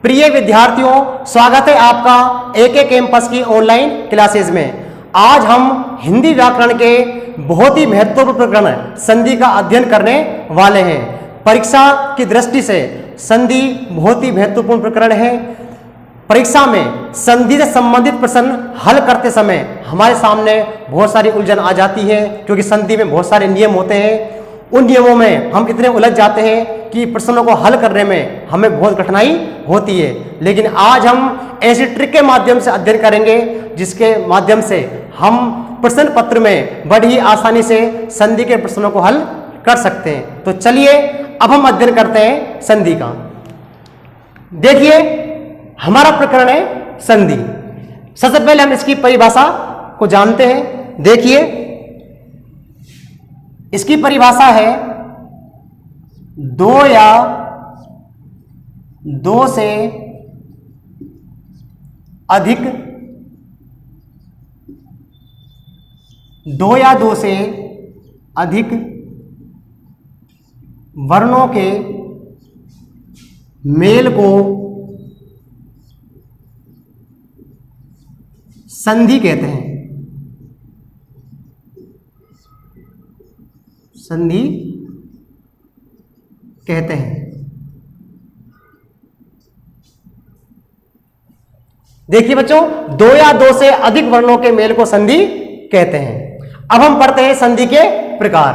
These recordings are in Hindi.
प्रिय विद्यार्थियों, स्वागत है आपका एके कैंपस की ऑनलाइन क्लासेस में। आज हम हिंदी व्याकरण के बहुत ही महत्वपूर्ण प्रकरण संधि का अध्ययन करने वाले हैं। परीक्षा की दृष्टि से संधि बहुत ही महत्वपूर्ण प्रकरण है। परीक्षा में संधि से संबंधित प्रश्न हल करते समय हमारे सामने बहुत सारी उलझन आ जाती है, क्योंकि संधि में बहुत सारे नियम होते हैं। उन नियमों में हम इतने उलझ जाते हैं कि प्रश्नों को हल करने में हमें बहुत कठिनाई होती है। लेकिन आज हम ऐसी ट्रिक के माध्यम से अध्ययन करेंगे जिसके माध्यम से हम प्रश्न पत्र में बड़ी ही आसानी से संधि के प्रश्नों को हल कर सकते हैं। तो चलिए अब हम अध्ययन करते हैं संधि का। देखिए, हमारा प्रकरण है संधि। सबसे पहले हम इसकी परिभाषा को जानते हैं। देखिए, इसकी परिभाषा है दो या दो से अधिक वर्णों के मेल को संधि कहते हैं। संधि कहते हैं। देखिए बच्चों, दो या दो से अधिक वर्णों के मेल को संधि कहते हैं। अब हम पढ़ते हैं संधि के प्रकार।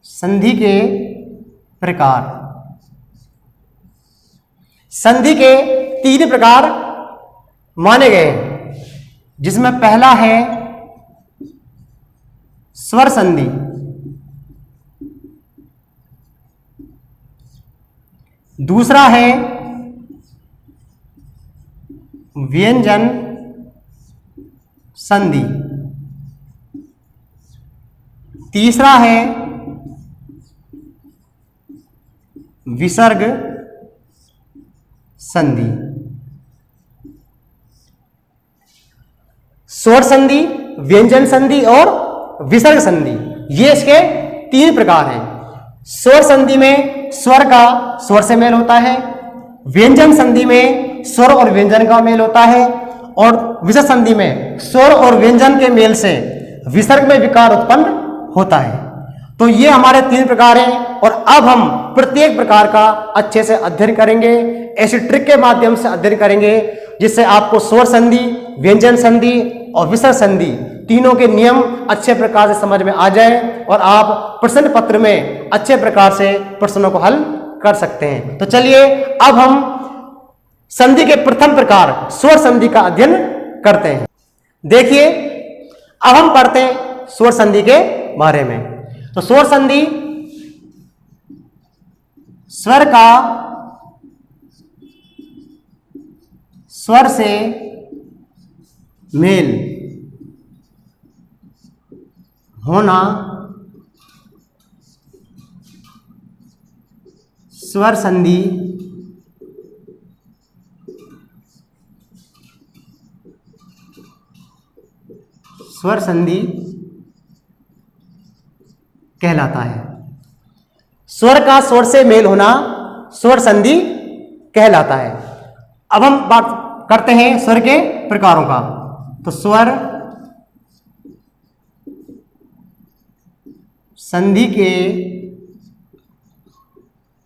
संधि के प्रकार। संधि के तीन प्रकार माने गए हैं, जिसमें पहला है स्वर संधि, दूसरा है व्यंजन संधि, तीसरा है विसर्ग संधि। स्वर संधि, व्यंजन संधि और विसर्ग संधि, ये इसके तीन प्रकार हैं। स्वर संधि में स्वर का स्वर से मेल होता है, व्यंजन संधि में स्वर और व्यंजन का मेल होता है, और विसर्ग संधि में स्वर और व्यंजन के मेल से विसर्ग में विकार उत्पन्न होता है। तो ये हमारे तीन प्रकार हैं, और अब हम प्रत्येक प्रकार का अच्छे से अध्ययन करेंगे। ऐसी ट्रिक के माध्यम से अध्ययन करेंगे जिससे आपको स्वर संधि, व्यंजन संधि और विसर्ग संधि तीनों के नियम अच्छे प्रकार से समझ में आ जाए और आप प्रश्न पत्र में अच्छे प्रकार से प्रश्नों को हल कर सकते हैं। तो चलिए अब हम संधि के प्रथम प्रकार स्वर संधि का अध्ययन करते हैं। देखिए, अब हम पढ़ते हैं स्वर संधि के बारे में। तो स्वर संधि स्वर का स्वर से मेल होना स्वर संधि कहलाता है। स्वर का स्वर से मेल होना स्वर संधि कहलाता है। अब हम बात करते हैं स्वर के प्रकारों का। तो स्वर संधि के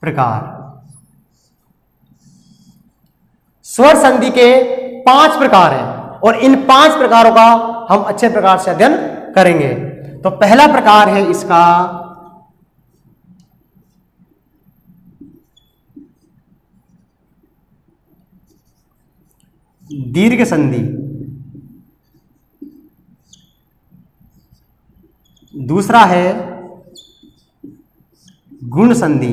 प्रकार। स्वर संधि के 5 प्रकार हैं, और इन 5 प्रकारों का हम अच्छे प्रकार से अध्ययन करेंगे। तो पहला प्रकार है इसका दीर्घ संधि, दूसरा है गुण संधि,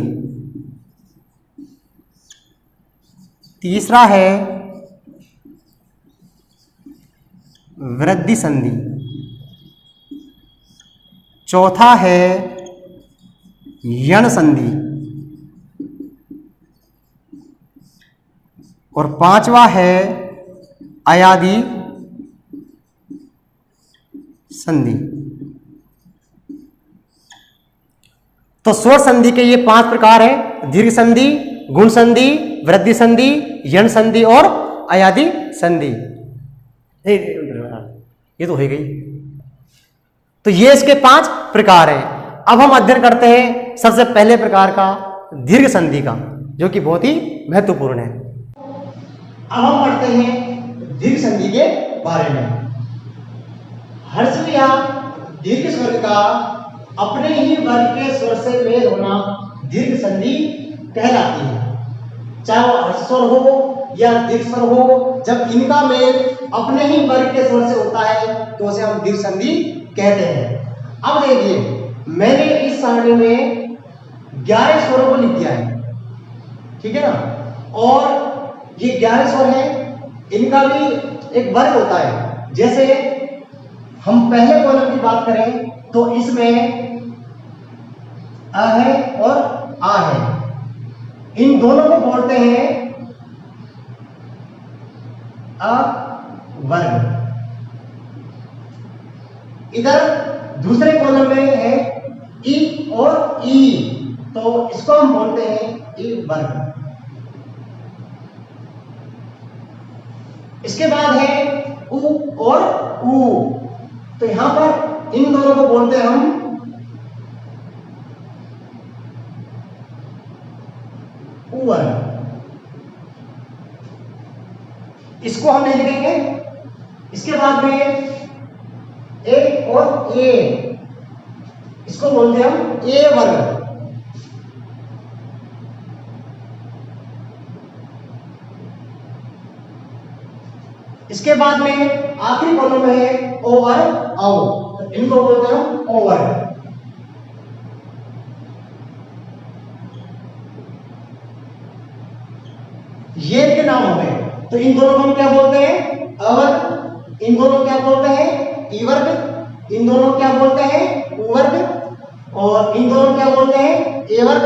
तीसरा है वृद्धि संधि, चौथा है यण संधि, और पांचवा है अयादि संधि। तो स्वर संधि के ये 5 प्रकार है: दीर्घ संधि, गुण संधि, वृद्धि संधि, यण संधि और अयादि संधि। ये तो हो गई। तो ये इसके 5 प्रकार हैं। अब हम अध्ययन करते हैं सबसे पहले प्रकार का, दीर्घ संधि का, जो कि बहुत ही महत्वपूर्ण है। अब हम पढ़ते हैं दीर्घ संधि के बारे में। ह्रस्व या दीर्घ स्वर का अपने ही वर्ग के स्वर से मेल होना दीर्घ संधि कहलाती है। चाहे वो ह्रस्व स्वर हो या दीर्घ स्वर हो, जब इनका मेल अपने ही वर्ग के स्वर से होता है तो उसे हम दीर्घ संधि कहते हैं। अब देखिए, मैंने इस सारणी में 11 स्वरों को लिख दिया है, ठीक है ना। और ये 11 स्वर है, इनका भी एक वर्ग होता है। जैसे हम पहले कॉलम की बात करें तो इसमें अ है और आ है। इन दोनों को बोलते हैं अ वर्ग। इधर दूसरे कॉलम में है ई और ई, तो इसको हम बोलते हैं ई वर्ग। इसके बाद है उ और ऊ, तो यहां पर इन दोनों को बोलते हैं हम उ वर्ग। इसको हम नहीं लिखेंगे। इसके बाद में ए और ए, इसको बोलते हैं हम ए वर्ग। इसके बाद में आखिरी कॉलम में है ओ और औ, तो इनको बोलते हैं हम ओ वर्ग। ये इनके नाम हो गए। तो इन दोनों को हम क्या बोलते हैं? अ वर्ग। इन दोनों को क्या बोलते हैं? ई वर्ग। इन दोनों को क्या बोलते हैं? उ वर्ग। और इन दोनों को क्या बोलते हैं? ए वर्ग।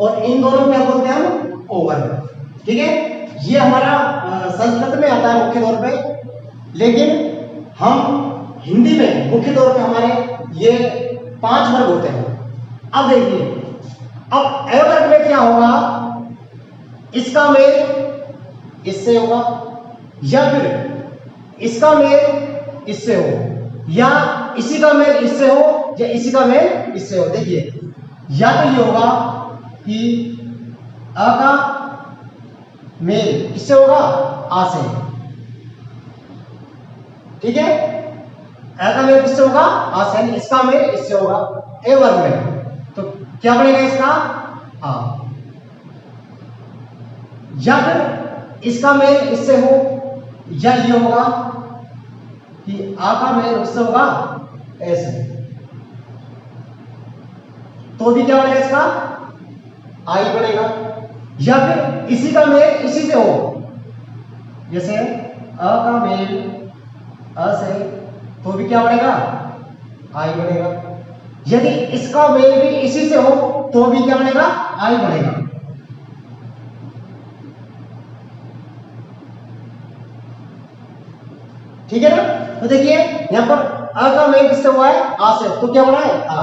और इन दोनों को क्या बोलते हैं हम? ओ वर्ग। ठीक है, ये हमारा संस्कृत में आता है मुख्य तौर पे, लेकिन हम हिंदी में मुख्य तौर पे हमारे ये 5 वर्ग होते हैं। अब देखिए, अब ए वर्ग में क्या होगा? इसका मेल इससे होगा, या फिर इसका मेल इससे हो, या इसी का मेल इससे हो, या इसी का मेल इससे हो। देखिए, या तो ये होगा कि अ का मेल किससे होगा? आ से। ठीक है, अ का मेल किससे होगा? आ से। इसका मेल इससे होगा ए वर्ग में, तो क्या बनेगा इसका? आ। या फिर इसका मेल इससे हो, या ये होगा कि आ का मेल इससे होगा ऐसे, तो भी क्या बनेगा इसका? आई बनेगा। या फिर इसी का मेल इसी से हो, जैसे अ का मेल अ से, तो भी क्या बनेगा? आई बनेगा। यदि इसका मेल भी इसी से हो तो भी क्या बनेगा? आई बनेगा। ठीक है ना। तो देखिए, यहां पर अ का मेल किससे हुआ है? आ से, तो क्या बना है? आ।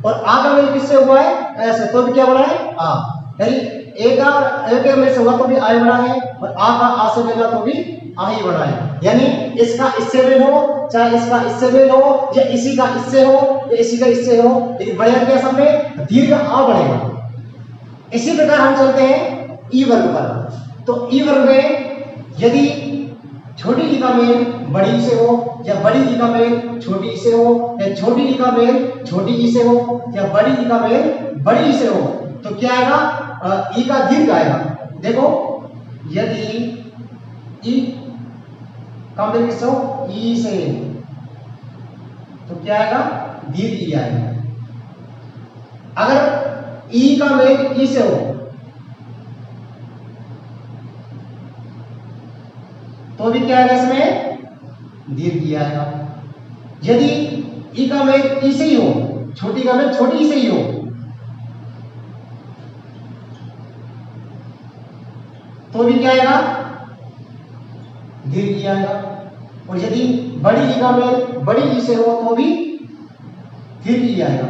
और आ का मेल किससे हुआ है? ऐसे, तो भी क्या बना है? आ। यानी ए का मेल से हुआ तो भी आई बना है, और आ का आ से मिला तो भी आ ही बना है। यानी इसका इससे मेल हो, चाहे इसका इससे मेल हो, या इसी का इससे हो, या इसी का इससे हो, लेकिन बनेगा क्या? सब में दीर्घ आ बनेगा। इसी प्रकार हम चलते हैं ई वर्ग पर। तो ई वर्ग में यदि छोटी ई का मेल बड़ी ई से हो, या बड़ी ई का मेल छोटी ई से हो, या छोटी ई का मेल छोटी ई से हो, या बड़ी ई का मेल बड़ी ई से हो, तो क्या आएगा? ई का दीर्घ आएगा। देखो, यदि ई का मेल किससे हो? ई से, तो क्या आएगा? दीर्घ ई आएगा। अगर ई का मेल ई से हो तो भी क्या आएगा? इसमें दीर्घ ई आएगा। यदि ई का मेल ई से ही हो, छोटी का मेल छोटी ई से ही हो, तो भी क्या आएगा? दीर्घ ई आएगा। और यदि बड़ी ई का मेल बड़ी ई से हो तो भी दीर्घ ई आएगा।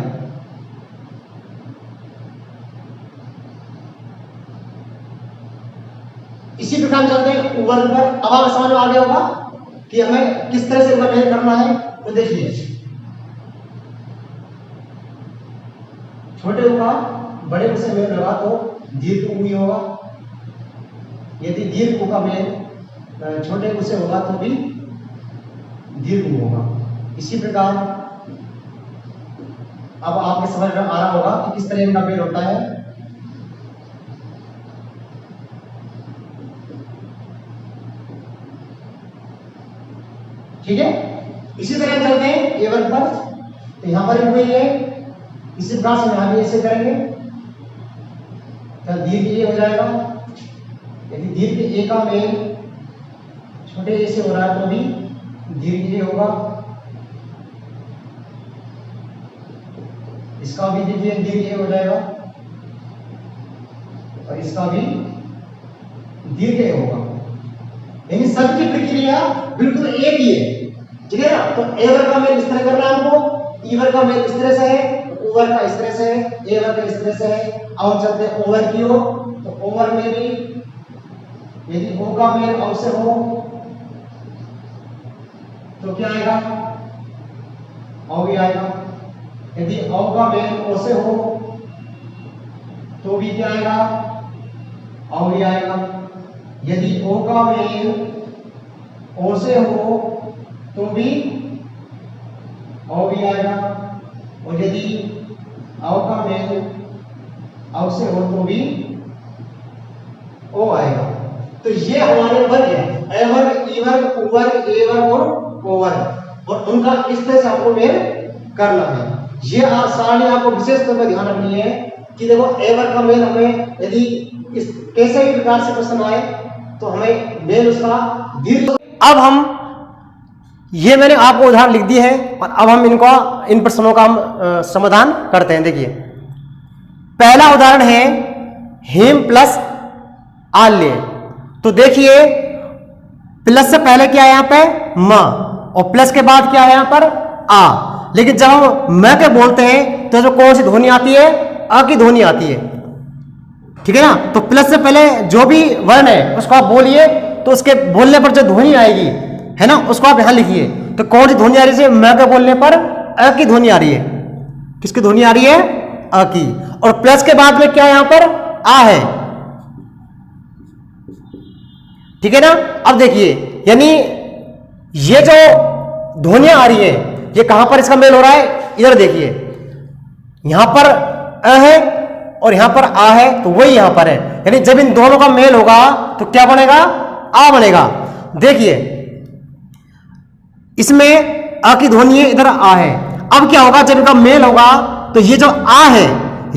इसी प्रकार चलते हैं वर्ग पर। अब आप समझ में आ गया होगा कि हमें किस तरह से इनका मेल करना है। तो देखिए, छोटे ऊ का बड़े ऊ से मेल होगा तो दीर्घ ऊ ही होगा। यदि दीर्घ ऊ का मेल छोटे ऊ से होगा तो भी दीर्घ ऊ होगा। इसी प्रकार अब आपके समझ में आ रहा होगा कि किस तरह इनका मेल होता है। ठीक है, इसी तरह चलते हैं ए वर्ग पर। तो यहां पर भी वही है, इसी प्रकार से यहां भी ऐसे करेंगे तो दीर्घ ए हो जाएगा। यदि दीर्घ ए का मेल छोटे ए से हो रहा है तो भी दीर्घ ए होगा। इसका भी देखिए दीर्घ ए हो जाएगा और इसका भी दीर्घ ए होगा। यानी सबकी प्रक्रिया बिल्कुल एक ही है। ठीक है ना। तो ए वर्ग का मेल इस तरह करना है हमको, ई वर्ग का मेल इस तरह से है, ओ वर्ग का इस तरह से है, ए वर्ग का इस तरह से है। अब हम चलते हैं ओ वर्ग की ओर। तो ओ वर्ग में भी यदि ओ का मेल औ से हो तो क्या आएगा, औ भी आएगा। यदि औ का मेल ओ से हो तो भी क्या आएगा, औ भी आएगा। यदि ओ का मेल ओ से हो तो भी औ भी आएगा। और यदि औ का मेल औ से हो तो भी ओ आएगा। तो ये हमारे वर्ग है, ए वर्ग, ई वर्ग, उ वर्ग, ए वर्ग और ओ वर्ग, और उनका इस तरह से आपको मेल करना है। ये सारणी आपको विशेष तौर पर ध्यान रखनी है कि देखो ए वर्ग का मेल हमें यदि इस कैसे भी प्रकार से क्वेश्चन आए तो हमें मेल उसका दीर्घ। अब हम ये मैंने आपको उदाहरण लिख दी है और अब हम इन प्रश्नों का हम समाधान करते हैं। देखिए, पहला उदाहरण है हेम प्लस आल्य। तो देखिए, प्लस से पहले क्या है यहां पे म, और प्लस के बाद क्या है यहां पर आ। लेकिन जब हम म के बोलते हैं तो जो कौन सी ध्वनि आती है, अ की ध्वनि आती है। ठीक है ना। तो प्लस से पहले जो भी वर्ण है उसको आप बोलिए तो उसके बोलने पर जो ध्वनि आएगी है ना, उसको आप यहां लिखिए। तो कौन सी ध्वनि आ रही है, म के बोलने पर अ की ध्वनि आ रही है। किसकी ध्वनि आ रही है, अ की। और प्लस के बाद में क्या यहां पर आ है। ठीक है ना। अब देखिए, यानी ये जो ध्वनियां आ रही है ये कहां पर इसका मेल हो रहा है, इधर देखिए, यहां पर अ है और यहां पर आ है, तो वही यहां पर है। यानी जब इन दोनों का मेल होगा तो क्या बनेगा, आ बनेगा। देखिए, इसमें अ की ध्वनि है, इधर आ है। अब क्या होगा, जब इनका मेल होगा तो ये जो आ है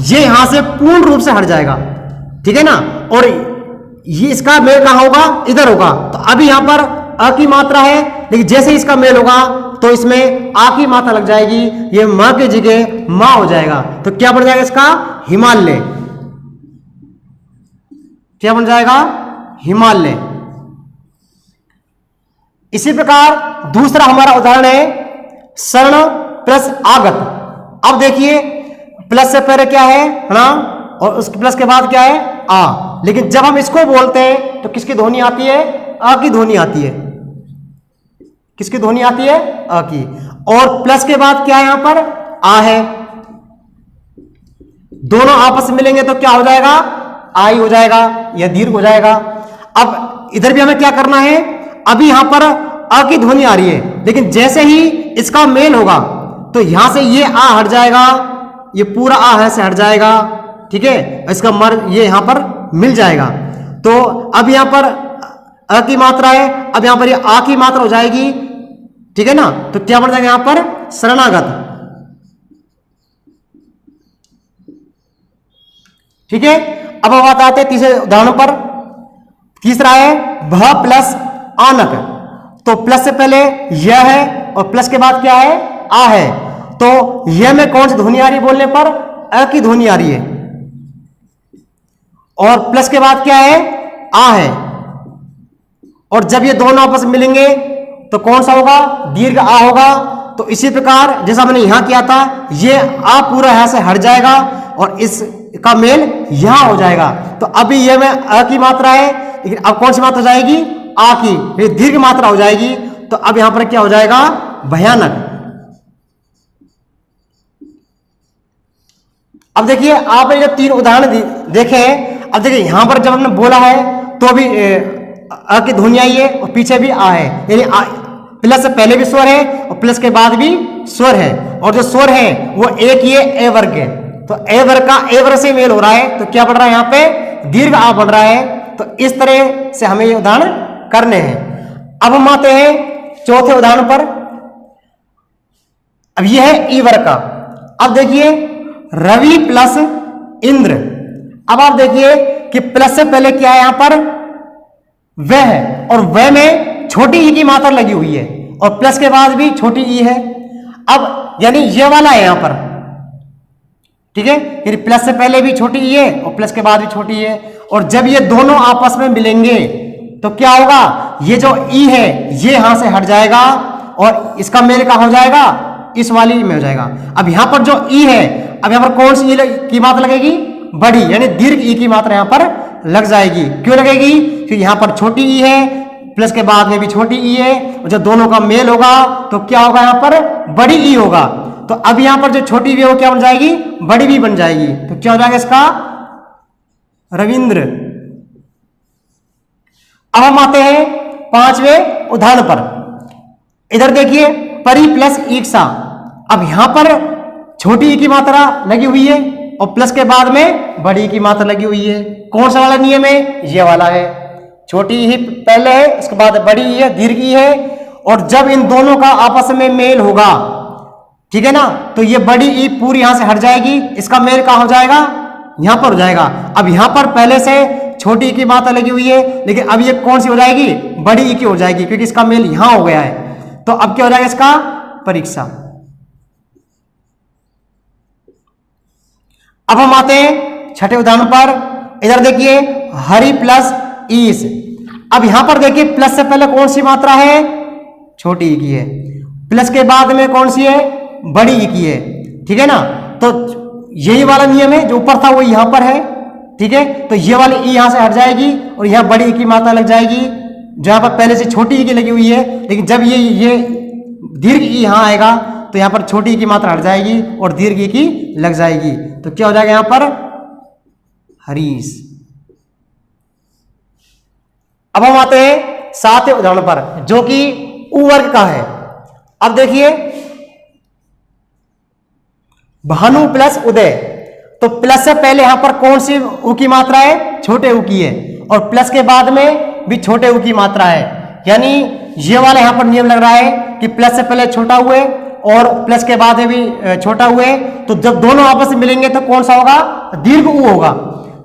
ये यहां से पूर्ण रूप से हट जाएगा। ठीक है ना। और ये इसका मेल कहां होगा, इधर होगा। तो अभी यहां पर अ की मात्रा है, लेकिन जैसे इसका मेल होगा तो इसमें आ की मात्रा लग जाएगी, ये म की जगह मा हो जाएगा। तो क्या बन जाएगा इसका, हिमालय। क्या बन जाएगा, हिमालय। इसी प्रकार दूसरा हमारा उदाहरण है शरण प्लस आगत। अब देखिए, प्लस से पहले क्या है ना, और उसके प्लस के बाद क्या है, आ। लेकिन जब हम इसको बोलते हैं तो किसकी ध्वनि आती है, अ की ध्वनि आती है। किसकी ध्वनि आती है, अ की। और प्लस के बाद क्या है यहां पर, आ है। दोनों आपस में मिलेंगे तो क्या हो जाएगा, आई हो जाएगा, या दीर्घ हो जाएगा। अब इधर भी हमें क्या करना है, अभी यहां पर अ की ध्वनि आ रही है, लेकिन जैसे ही इसका मेल होगा तो यहां से ये आ हट जाएगा, ये पूरा आ है से हट जाएगा। ठीक है, इसका मर ये यहां पर मिल जाएगा। तो अब यहां पर अ की मात्रा है, अब यहां पर ये आ की मात्रा हो जाएगी। ठीक है ना। तो क्या बन जाएगा यहां पर, शरणागत। ठीक है। अब हम बात आते हैं तीसरे उदाहरण पर। तीसरा है भ प्लस आनक। तो प्लस से पहले यह है और प्लस के बाद क्या है, आ है। तो यह में कौन सी ध्वनि आ रही है, बोलने पर अ की ध्वनि आ रही है। और प्लस के बाद क्या है, आ है। और जब ये दोनों आपस में मिलेंगे तो कौन सा होगा, दीर्घ आ होगा। तो इसी प्रकार जैसा मैंने यहां किया था, ये आ पूरा यहां से हट जाएगा और इसका मेल यहां हो जाएगा। तो अभी ये में अ की मात्रा है, लेकिन अब कौन सी मात्रा हो जाएगी, आ की, ये दीर्घ मात्रा हो जाएगी। तो अब यहां पर क्या हो जाएगा, भयानक। अब देखिए आपने जब 3 उदाहरण देखे हैं, अब देखिए यहां पर जब हमने बोला है तो भी अ की ध्वनि आई है और पीछे भी आ है, यानी प्लस से पहले भी स्वर है और प्लस के बाद भी स्वर है, और जो स्वर है वो एक ही है, ए वर्ग है। तो ए वर्ग का ए वर्ग से मेल हो रहा है, तो क्या बढ़ रहा है यहाँ पे, दीर्घ आ बढ़ रहा है। तो इस तरह से हमें ये उदाहरण करने हैं। अब हम आते हैं चौथे उदाहरण पर। अब यह है ई वर्ग का। अब देखिए रवि प्लस इंद्र। अब आप देखिए कि प्लस से पहले क्या है, यहां पर वह है, और वह में छोटी ई की मात्रा लगी हुई है, और प्लस के बाद भी छोटी ई है। अब यानी ये वाला है यहां पर, ठीक है, यानी प्लस से पहले भी छोटी ई है और प्लस के बाद भी छोटी है। और जब ये दोनों आपस में मिलेंगे तो क्या होगा, ये जो ई है ये यहां से हट जाएगा और इसका मेल कहां हो जाएगा, इस वाली में हो जाएगा। अब यहां पर जो ई है, अब यहां पर कौन सी ई की मात्रा लगेगी, बड़ी, यानी दीर्घ ई की मात्रा यहां पर लग जाएगी। क्यों लगेगी, क्योंकि यहां पर छोटी ई है, प्लस के बाद में भी छोटी ई है, और जब दोनों का मेल होगा तो क्या होगा, यहां पर बड़ी ई होगा। तो अब यहां पर जो छोटी भी है वो क्या बन जाएगी, बड़ी भी बन जाएगी। तो क्या हो जाएगा इसका, रविंद्र। अब हम आते हैं 5वें उदाहरण पर। इधर देखिए परी प्लस ईक्षा। अब यहां पर छोटी ई की मात्रा लगी हुई है और प्लस के बाद में बड़ी ई की मात्रा लगी हुई है। कौन सा वाला नियम है, ये वाला है, छोटी ई पहले है, उसके बाद बड़ी ई है, दीर्घ ई है, और जब इन दोनों का आपस में मेल होगा, ठीक है ना, तो ये बड़ी ई पूरी यहां से हट जाएगी, इसका मेल कहां हो जाएगा, यहां पर हो जाएगा। अब यहां पर पहले से छोटी ई की मात्रा लगी हुई है, लेकिन अब ये कौन सी हो जाएगी, बड़ी ई की हो जाएगी, क्योंकि इसका मेल यहां हो गया है। तो अब क्या हो जाएगा इसका, परीक्षा। अब हम आते हैं छठे उदाहरण पर। इधर देखिए हरि प्लस ईश। अब यहां पर देखिए प्लस से पहले कौन सी मात्रा है, छोटी ई की है, प्लस के बाद में कौन सी है, बड़ी ई की है, ठीक है ना। तो यही वाला नियम है, जो ऊपर था वो यहां पर है, ठीक है। तो ये वाली ई यहां से हट जाएगी और यहां बड़ी ई की मात्रा लग जाएगी, जहां पर पहले से छोटी ई की लगी हुई है, लेकिन जब ये दीर्घ ई यहां आएगा तो यहां पर छोटी ई की मात्रा हट जाएगी और दीर्घ ई की लग जाएगी। तो क्या हो जाएगा यहां पर, हरीश। अब हम आते हैं 7वें उदाहरण पर, जो कि उ वर्ग का है। अब देखिए भानु प्लस उदय। तो प्लस से पहले यहां पर कौन सी उ की मात्रा है, छोटे उ की है, और प्लस के बाद में भी छोटे उ की मात्रा है। यानी ये वाला यहां पर नियम लग रहा है कि प्लस से पहले छोटा हुए और प्लस के बाद में भी छोटा हुए, तो जब दोनों आपस में मिलेंगे तो कौन सा होगा, दीर्घ उ होगा।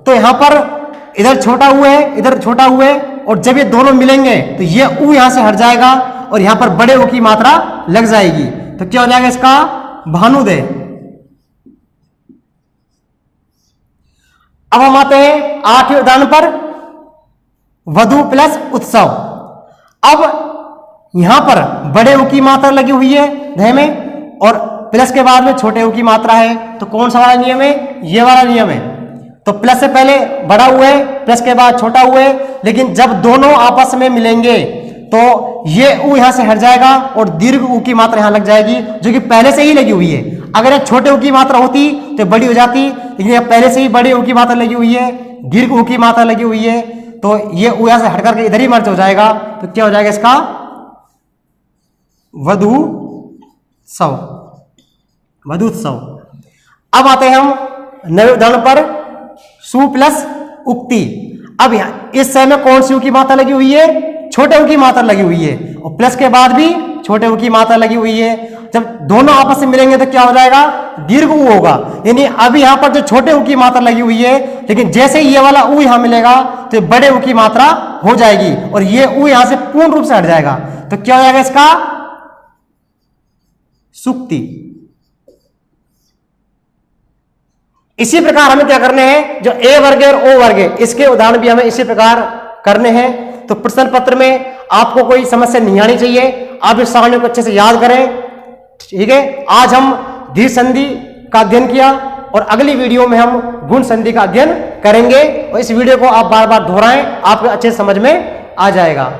तो यहां पर इधर छोटा हुए है, इधर छोटा हुए, और जब ये दोनों मिलेंगे तो ये उ यहां से हट जाएगा और यहां पर बड़े उ की मात्रा लग जाएगी। तो क्या हो जाएगा इसका, भानुदय। अब हम आते हैं 8वें उदाहरण पर, वधु प्लस उत्सव। अब यहां पर बड़े उ की मात्रा लगी हुई है ध में, और प्लस के बाद में छोटे उ की मात्रा है। तो कौन सा वाला नियम है, ये वाला नियम है। तो प्लस से पहले बड़ा हुआ है, प्लस के बाद छोटा हुआ है, लेकिन जब दोनों आपस में मिलेंगे तो ये उ यहां से हट जाएगा और दीर्घ उ की मात्रा यहां लग जाएगी, जो कि पहले से ही लगी हुई है। अगर यह छोटे उ की मात्रा होती तो बड़ी हो जाती, लेकिन यह पहले से ही बड़े उ की मात्रा लगी हुई है, दीर्घ उ की मात्रा लगी हुई है, तो ये उ यहां से हट करके इधर ही मर्ज हो जाएगा। तो क्या हो जाएगा इसका, वधु सव, वधुत्सव। अब आते हैं हम 9वें उदाहरण पर, सु प्लस उक्ति। अब इस समय कौन सी उ की मात्रा लगी हुई है, छोटे उ की मात्रा लगी हुई है, और प्लस के बाद भी छोटे उ की मात्रा लगी हुई है। जब दोनों आपस में मिलेंगे तो क्या हो जाएगा, दीर्घ उ होगा। यानी अभी यहां पर जो छोटे उ की मात्रा लगी हुई है, लेकिन जैसे ही ये वाला उ यहां मिलेगा तो बड़े उ की मात्रा हो जाएगी और ये उ यहां से पूर्ण रूप से हट जाएगा। तो क्या हो जाएगा इसका, सुक्ति। इसी प्रकार हमें क्या करने हैं, जो ए वर्ग और ओ वर्ग है, इसके उदाहरण भी हमें इसी प्रकार करने हैं। तो प्रश्न पत्र में आपको कोई समस्या नहीं आनी चाहिए, आप इस सारणी को अच्छे से याद करें, ठीक है। आज हम दीर्घ संधि का अध्ययन किया, और अगली वीडियो में हम गुण संधि का अध्ययन करेंगे और इस वीडियो को आप बार बार दोहराएं, आपको अच्छे समझ में आ जाएगा।